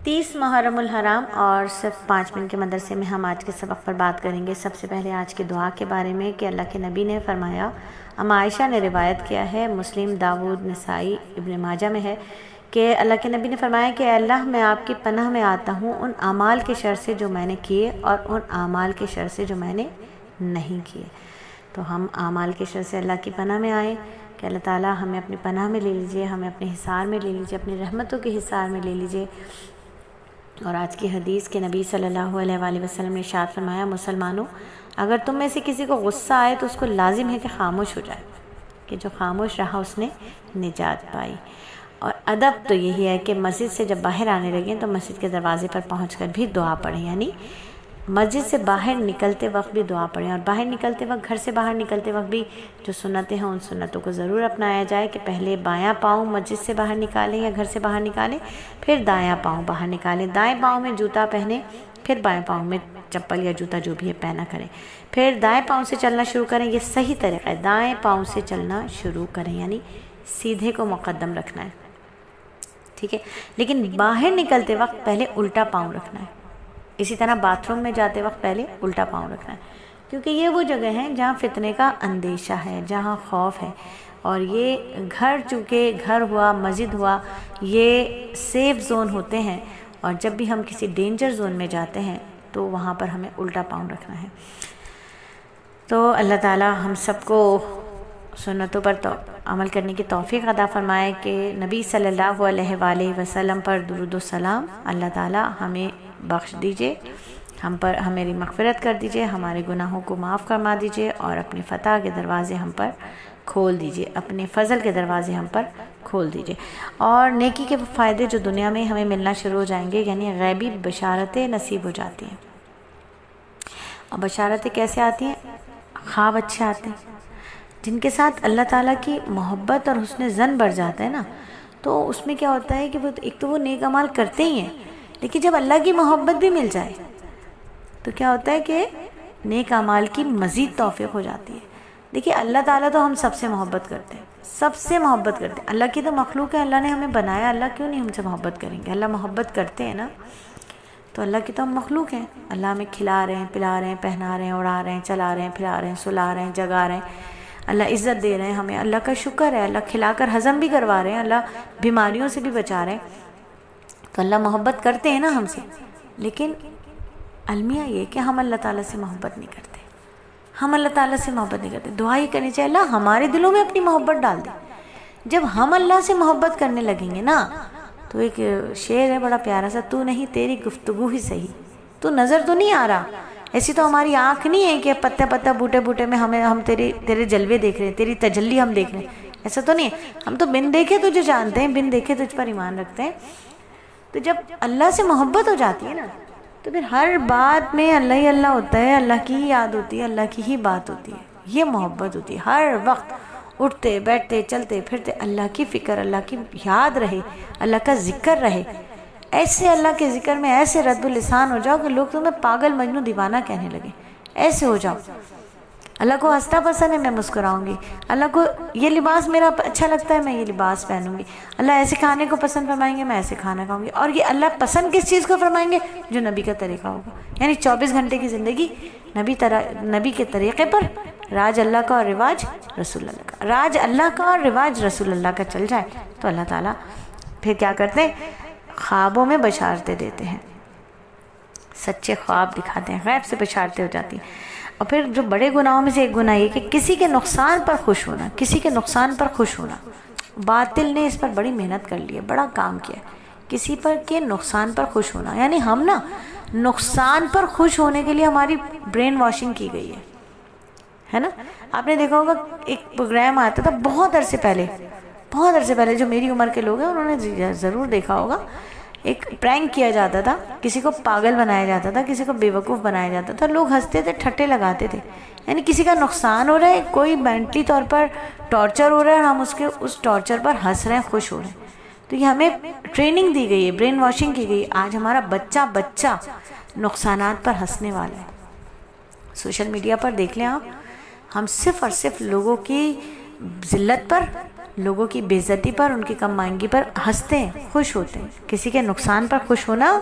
30 محرم الحرام اور صرف 5 منٹ کے مدرسے میں ہم آج کے سبق پر بات کریں گے۔ سب سے پہلے آج کی دعا کے بارے میں کہ اللہ کے نبی نے فرمایا، اما عائشہ نے روایت کیا ہے، مسلم، داود، نسائی، ابن ماجہ میں ہے کہ اللہ کے نبی نے فرمایا کہ اے اللہ، میں آپ کی پناہ میں آتا ہوں ان اعمال کے شر سے جو میں نے کیے اور ان اعمال کے شر سے جو میں نے نہیں کیے۔ تو ہم اعمال کے شر سے اللہ کی پناہ میں آئیں کہ اللہ تعالیٰ ہمیں اپنی پناہ میں لے لیجئے، ہمیں اپنے حصار میں لے لیجئے، اپنی رحمتوں کے حصار میں لے لیجئے۔ اور آج کی حدیث کے نبی صلی اللہ علیہ وآلہ وسلم نے ارشاد فرمایا، مسلمانوں، اگر تم میں سے کسی کو غصہ آئے تو اس کو لازم ہے کہ خاموش ہو جائے، کہ جو خاموش رہا اس نے نجات پائی۔ اور ادب تو یہی ہے کہ مسجد سے جب باہر آنے لگیں تو مسجد کے دروازے پر پہنچ کر بھی دعا پڑھیں، یعنی مسجد سے باہر نکلتے وقت بھی دعا پڑھیں، اور باہر نکلتے وقت، گھر سے باہر نکلتے وقت بھی جو سنتیں ہیں ان سنتوں کو ضرور اپنایا جائے کہ پہلے بایاں پاؤں مسجد سے باہر نکالیں یا گھر سے باہر نکالیں، پھر دایاں پاؤں باہر نکالیں، دائیں پاؤں میں جوتا پہنیں، پھر بائیں پاؤں میں چپل یا جوتا جو بھی ہے پہنا کریں، پھر دائیں پاؤں سے چلنا شروع کریں۔ یہ صحیح طریقہ ہے، دائیں پاؤں سے چلنا شروع کریں، یعنی سیدھے کو مقدم رکھنا ہے، ٹھیک ہے۔ لیکن باہر نکلتے وقت پہلے الٹا پاؤں رکھنا ہے، اسی طرح باتھ روم میں جاتے وقت پہلے الٹا پاؤں رکھنا ہے، کیونکہ یہ وہ جگہ ہیں جہاں فتنے کا اندیشہ ہے، جہاں خوف ہے، اور یہ گھر، چونکہ گھر ہوا، مسجد ہوا، یہ سیف زون ہوتے ہیں، اور جب بھی ہم کسی ڈینجر زون میں جاتے ہیں تو وہاں پر ہمیں الٹا پاؤں رکھنا ہے۔ تو اللہ تعالی ہم سب کو سنتوں پر عمل کرنے کی توفیق عطا فرمائے کہ نبی صلی اللہ علیہ وآلہ وسلم پر درود و سلام اللہ تعالی ہمیں بخش دیجئے، ہماری مغفرت کر دیجئے، ہمارے گناہوں کو معاف فرما دیجئے، اور اپنے فتح کے دروازے ہم پر کھول دیجئے، اپنے فضل کے دروازے ہم پر کھول دیجئے، اور نیکی کے فائدے جو دنیا میں ہمیں ملنا شروع ہو جائیں گے، یعنی غیبی بشارتیں نصیب ہو جاتی ہیں۔ اور بشارتیں کیسے آتی ہیں؟ خواب اچھے آتے ہیں، جن کے ساتھ اللہ تعالیٰ کی محبت اور حسن ظن بڑھ جاتا ہے نا، تو اس میں کیا ہوتا ہے کہ وہ ایک تو وہ نیک اعمال کرتے ہی ہیں، لیکن جب اللہ کی محبت بھی مل جائے تو کیا ہوتا ہے کہ نیک اعمال کی مزید توفیق ہو جاتی ہے۔ دیکھیے، اللہ تعالیٰ تو ہم سب سے محبت کرتے ہیں، سب سے محبت کرتے ہیں، اللہ کی تو مخلوق ہے، اللہ نے ہمیں بنایا، اللہ کیوں نہیں ہم سے محبت کریں گے؟ اللہ محبت کرتے ہیں نا، تو اللہ کی تو ہم مخلوق ہیں، اللہ ہمیں کھلا رہے ہیں، پلا رہے ہیں، پہنا رہے ہیں، اڑا رہے ہیں، چلا رہے ہیں، پھلا رہے ہیں، سلا رہے ہیں، جگا رہے ہیں، اللہ عزت دے رہے ہیں ہمیں، اللہ کا شکر ہے، اللہ کھلا کر ہضم بھی کروا رہے ہیں، اللہ بیماریوں سے بھی بچا رہے ہیں، تو اللہ محبت کرتے ہیں نا ہم سے۔ لیکن المیہ یہ کہ ہم اللہ تعالیٰ سے محبت نہیں کرتے، ہم اللہ تعالیٰ سے محبت نہیں کرتے۔ دعا یہ کرنی چاہیے، اللہ ہمارے دلوں میں اپنی محبت ڈال دے۔ جب ہم اللہ سے محبت کرنے لگیں گے نا، تو ایک شعر ہے بڑا پیارا سا، تو نہیں تیری گفتگو ہی صحیح، تو نظر تو نہیں آ رہا، ایسی تو ہماری آنکھ نہیں ہے کہ پتہ پتہ بوٹے بوٹے میں ہم تیرے جلوے دیکھ رہے ہیں، تیری تجلی ہم دیکھ رہے ہیں، ایسا تو نہیں ہے، ہم تو بن دیکھے تجھے جانتے ہیں، بن دیکھے تجھ پر ایمان رکھتے ہیں۔ تو جب اللہ سے محبت ہو جاتی ہے نا، تو پھر ہر بات میں اللہ ہی اللہ ہوتا ہے، اللہ کی ہی یاد ہوتی ہے، اللہ کی ہی بات ہوتی ہے، یہ محبت ہوتی ہے۔ ہر وقت اٹھتے بیٹھتے چلتے پھرتے اللہ کی فکر، اللہ کی یاد رہے، اللہ کا ذکر رہے، ایسے اللہ کے ذکر میں ایسے رد السان ہو جاؤ کہ لوگ تمہیں پاگل مجنوں دیوانہ کہنے لگے، ایسے ہو جاؤ۔ اللہ کو ہنسنا پسند ہے، میں مسکراؤں گی، اللہ کو یہ لباس میرا اچھا لگتا ہے، میں یہ لباس پہنوں گی، اللہ ایسے کھانے کو پسند فرمائیں گے، میں ایسے کھانا کھاؤں گی۔ اور یہ اللہ پسند کس چیز کو فرمائیں گے؟ جو نبی کا طریقہ ہوگا، یعنی 24 گھنٹے کی زندگی نبی کے طریقے پر، راج اللہ کا اور رواج رسول اللہ کا، راج اللہ کا اور رواج رسول اللہ کا چل جائے تو اللہ تعالیٰ پھر کیا کرتے ہیں؟ خوابوں میں بشارتیں دیتے ہیں، سچے خواب دکھاتے ہیں، غیب سے بشارتیں ہو جاتی ہیں۔ اور پھر جو بڑے گناہوں میں سے ایک گناہ یہ کہ کسی کے نقصان پر خوش ہونا، کسی کے نقصان پر خوش ہونا، باطل نے اس پر بڑی محنت کر لی ہے، بڑا کام کیا ہے، کسی پر کے نقصان پر خوش ہونا، یعنی ہم نا نقصان پر خوش ہونے کے لیے ہماری برین واشنگ کی گئی ہے نا۔ آپ نے دیکھا ہوگا ایک پروگرام آتا تھا بہت عرصے پہلے، جو میری عمر کے لوگ ہیں انہوں نے ضرور دیکھا ہوگا، ایک پرینک کیا جاتا تھا، کسی کو پاگل بنایا جاتا تھا، کسی کو بیوقوف بنایا جاتا تھا، لوگ ہنستے تھے، ٹھٹے لگاتے تھے، یعنی کسی کا نقصان ہو رہا ہے، کوئی مینٹلی طور پر ٹارچر ہو رہا ہے، اور ہم اس ٹارچر پر ہنس رہے ہیں، خوش ہو رہے ہیں۔ تو یہ ہمیں ٹریننگ دی گئی ہے، برین واشنگ کی گئی، آج ہمارا بچہ نقصانات پر ہنسنے والا ہے۔ سوشل میڈیا پر دیکھ لیں آپ، ہم صرف اور صرف لوگوں کی ذلت پر لوگوں کی بے عزتی پر، ان کی کم مائنگی پر ہنستے ہیں، خوش ہوتے ہیں. کسی کے نقصان پر خوش ہونا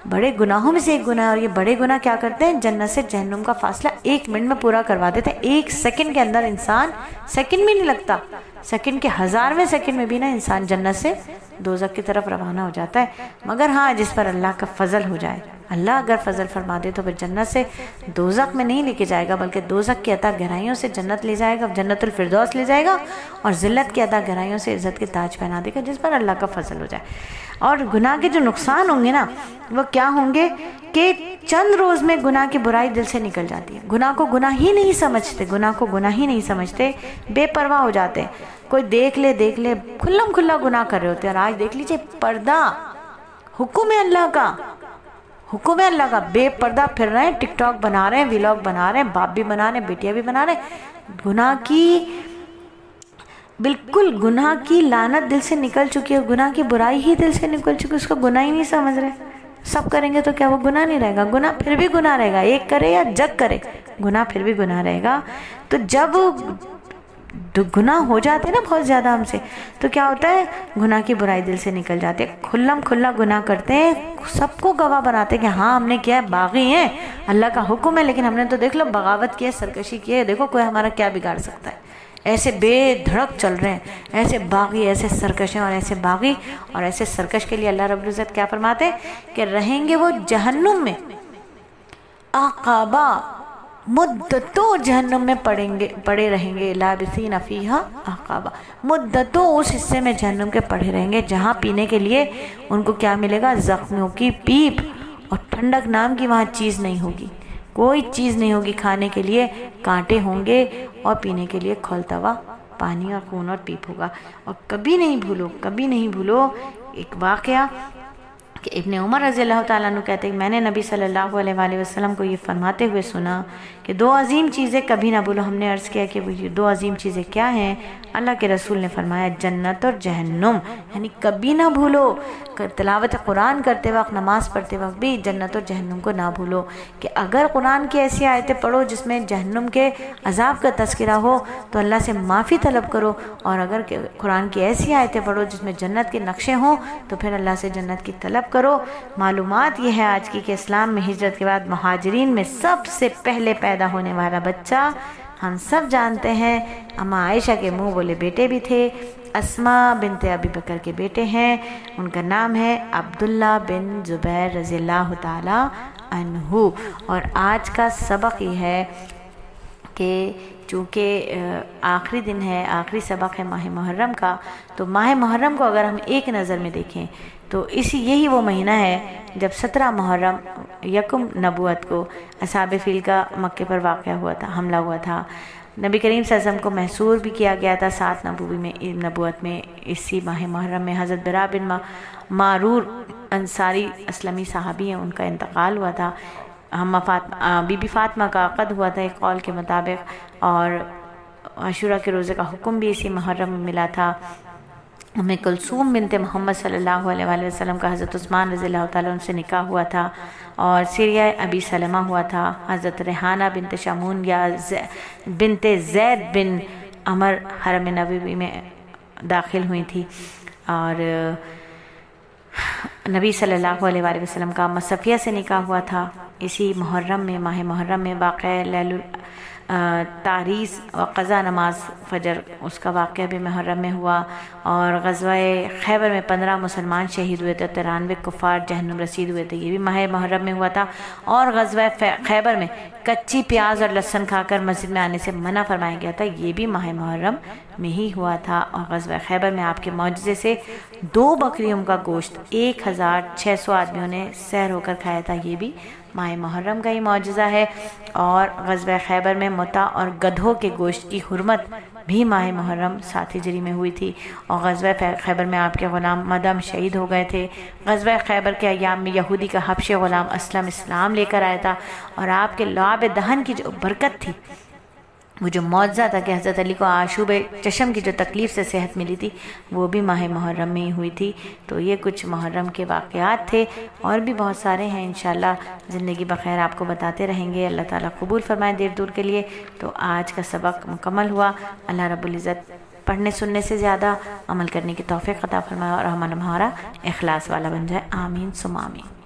بڑے گناہوں میں سے ایک گناہ ہے، اور یہ بڑے گناہ کیا کرتے ہیں؟ جنت سے جہنم کا فاصلہ 1 منٹ میں پورا کروا دیتے ہیں. 1 سیکنڈ کے اندر انسان، سیکنڈ بھی نہیں لگتا، سیکنڈ کے 1000ویں سیکنڈ میں بھی نا انسان جنت سے دوزخ کی طرف روانہ ہو جاتا ہے. مگر ہاں، جس پر اللہ کا فضل ہو جائے، اللہ اگر فضل فرما دے تو پھر جنت سے دوزخ میں نہیں لے کے جائے گا، بلکہ دوزخ کی عطا گہرائیوں سے جنت لے جائے گا، جنت الفردوس لے جائے گا، اور ذلت کی عطا گہرائیوں سے عزت کے تاج پہنا دے گا، جس پر اللہ کا فضل ہو جائے. اور گناہ کے جو نقصان ہوں گے نا، وہ کیا ہوں گے کہ چند روز میں گناہ کی برائی دل سے نکل جاتی ہے. گناہ کو گناہ ہی نہیں سمجھتے، گناہ کو گناہ ہی نہیں سمجھتے، بے پرواہ ہو جاتے ہیں. کوئی دیکھ لے کھلم کھلا گناہ کر رہے ہوتے ہیں. اور آج دیکھ لیجئے، پردہ حکم ہے اللہ کا، حکم ہے اللہ کا، بے پردہ پھر رہے ہیں، ٹک ٹاک بنا رہے ہیں، ویلاگ بنا رہے ہیں، باپ بھی بنا رہے ہیں، بیٹیاں بھی بنا رہے ہیں. گناہ کی بالکل گناہ کی لعنت دل سے نکل چکی ہے، گناہ کی برائی ہی دل سے نکل چکی ہے، اس کو گناہ ہی نہیں سمجھ رہے. سب کریں گے تو کیا وہ گناہ نہیں رہے گا؟ گناہ پھر بھی گناہ رہے گا، ایک کرے یا جگ کرے، گناہ پھر بھی گناہ رہے گا. تو جب گناہ ہو جاتے ہیں نا بہت زیادہ ہم سے، تو کیا ہوتا ہے؟ گناہ کی برائی دل سے نکل جاتے ہیں. کھلم کھلا گناہ کرتے ہیں، سب کو گواہ بناتے ہیں کہ ہاں ہم نے کیا ہے، باغی ہیں، اللہ کا حکم ہے، لیکن ہم نے تو دیکھ لو بغاوت کی ہے، سرکشی کی ہے، دیکھو کوئی ہمارا کیا بگاڑ سکتا ہے. ایسے بے دھڑک چل رہے ہیں، ایسے باغی، ایسے سرکش ہیں، اور ایسے باغی اور ایسے سرکش کے لیے اللہ رب العزت کیا فرماتے ہیں کہ رہیں گے وہ جہنم میں احقابا، مدتوں جہنم میں پڑے رہیں گے. لابثین فیہا احقابا، مدتوں اس حصے میں جہنم کے پڑے رہیں گے جہاں پینے کے لیے ان کو کیا ملے گا؟ زخموں کی پیپ، اور ٹھنڈک نام کی وہاں چیز نہیں ہوگی، کوئی چیز نہیں ہوگی کھانے کے لیے، کانٹے ہوں گے، اور پینے کے لیے کھولتا ہوا پانی اور خون اور پیپ ہوگا. اور کبھی نہیں بھولو ایک واقعہ کہ ابن عمر رضی اللہ تعالیٰ عنہ کہتے ہیں کہ میں نے نبی صلی اللہ علیہ وآلہ وسلم کو یہ فرماتے ہوئے سنا کہ 2 عظیم چیزیں کبھی نہ بھولو. ہم نے عرض کیا کہ وہ 2 عظیم چیزیں کیا ہیں؟ اللہ کے رسول نے فرمایا جنت اور جہنم. یعنی کبھی نہ بھولو، تلاوت قرآن کرتے وقت، نماز پڑھتے وقت بھی جنت اور جہنم کو نہ بھولو. کہ اگر قرآن کی ایسی آیتیں پڑھو جس میں جہنم کے عذاب کا تذکرہ ہو تو اللہ سے معافی طلب کرو، اور اگر قرآن کی ایسی آیتیں پڑھو جس میں جنت کے نقشے ہوں تو پھر اللہ سے جنت کی طلب کرو. معلومات یہ ہے آج کی کہ اسلام میں ہجرت کے بعد مہاجرین میں سب سے پہلے پیدا ہونے والا بچہ ہم سب جانتے ہیں، اما عائشہ کے منہ بولے بیٹے بھی تھے، اسماء بنت ابی بکر کے بیٹے ہیں، ان کا نام ہے عبداللہ بن زبیر رضی اللہ تعالی عنہ. اور آج کا سبق یہ ہے کہ چونکہ آخری دن ہے، آخری سبق ہے ماہ محرم کا، تو ماہ محرم کو اگر ہم ایک نظر میں دیکھیں تو یہی وہ مہینہ ہے جب 17 محرم یکم نبوت کو اصحاب فیل کا مکے پر واقعہ ہوا تھا، حملہ ہوا تھا. نبی کریم صلی اللہ علیہ وسلم کو محصور بھی کیا گیا تھا 7 نبوت میں اسی ماہ محرم میں. حضرت برا بن معرور انصاری اسلمی صحابی ہیں، ان کا انتقال ہوا تھا. بی بی فاطمہ کا عقد ہوا تھا ایک قول کے مطابق، اور عاشورہ کے روزے کا حکم بھی اسی محرم میں ملا تھا. کلثوم بنت محمد صلی اللہ علیہ وآلہ وسلم کا حضرت عثمان رضی اللہ تعالیٰ عنہ سے نکاح ہوا تھا، اور سریہ ابی سلمہ ہوا تھا. حضرت ریحانہ بنت شمون یا بنت زید بن عمر حرم نبوی میں داخل ہوئی تھی. اور نبی صلی اللہ علیہ وآلہ وسلم کا امّ صفیہ سے نکاح ہوا تھا اسی محرم میں، ماہ محرم میں. واقعہ لیل تعریس و قضا نماز فجر، اس کا واقعہ بھی محرم میں ہوا. اور غزوہ خیبر میں 15 مسلمان شہید ہوئے تھے، 93 کفار جہنم رسید ہوئے تھے، یہ بھی ماہ محرم میں ہوا تھا. اور غزوہ خیبر میں کچی پیاز اور لہسن کھا کر مسجد میں آنے سے منع فرمایا گیا تھا، یہ بھی ماہ محرم میں ہی ہوا تھا. اور غزوہ خیبر میں آپ کے معجزے سے 2 بکریوں کا گوشت 1600 آدمیوں نے سحر ہو کر کھایا تھا، یہ بھی ماہ محرم کا ہی معجزہ ہے. اور غزوہ خیبر میں متا اور گدھوں کے گوشت کی حرمت بھی ماہ محرم 7 ہجری میں ہوئی تھی. اور غزوہ خیبر میں آپ کے غلام مدم شہید ہو گئے تھے. غزوہ خیبر کے ایام میں یہودی کا حبشی غلام اسلام لے کر آیا تھا، اور آپ کے لعاب دہن کی جو برکت تھی، وہ جو معجزہ تھا کہ حضرت علی کو آشوب چشم کی جو تکلیف سے صحت ملی تھی، وہ بھی ماہ محرم میں ہی ہوئی تھی. تو یہ کچھ محرم کے واقعات تھے، اور بھی بہت سارے ہیں، انشاءاللہ زندگی بخیر آپ کو بتاتے رہیں گے. اللہ تعالیٰ قبول فرمائے دیر دور کے لیے. تو آج کا سبق مکمل ہوا. اللہ رب العزت پڑھنے سننے سے زیادہ عمل کرنے کی توفیق عطا فرمائے اور ہمارا اخلاص والا بن جائے. آمین ثم آمین.